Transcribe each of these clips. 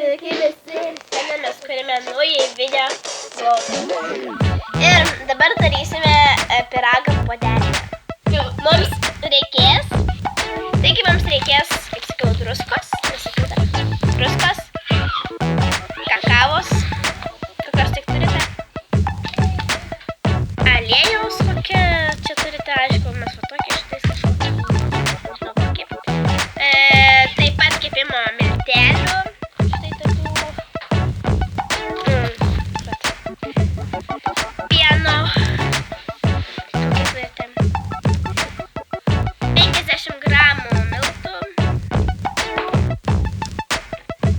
Sveiki visi, šiandien mes kuriame naują video vlogą. Ir dabar darysime pyragą puodelį. Mums reikės, kaip sakiau, druskos, kakavos, kokios tik turite, aliejaus kokią čia turite, aišku, mes va tokį šitais kažkokį, taip pat kepimo miltelių, štai tokių, pieno, kokie turite, 50 gramų miltų,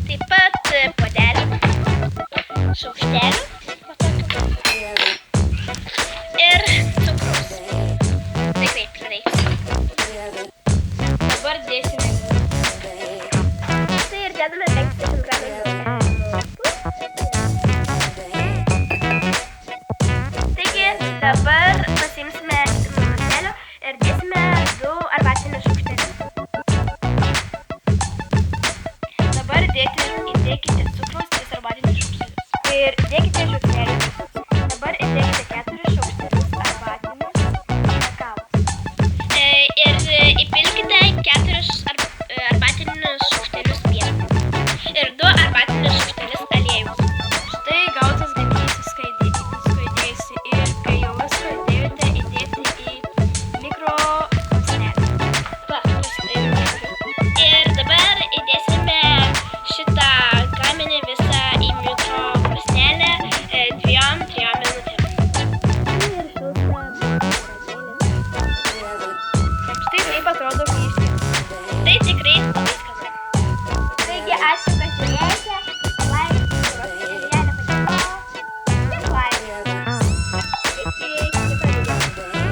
taip pat puodelį, šaukštelį ir cukrus. Tikrai prireiks. Dabar dėsime. Tai ir dedame 50 gramų miltų. Taigi dabar pasiimsime miltelio ir dėsime 2 arbatinius šaukštelius. Dabar įdėkite cukraus 3 arbatinius šaukštelius. Ir dėkite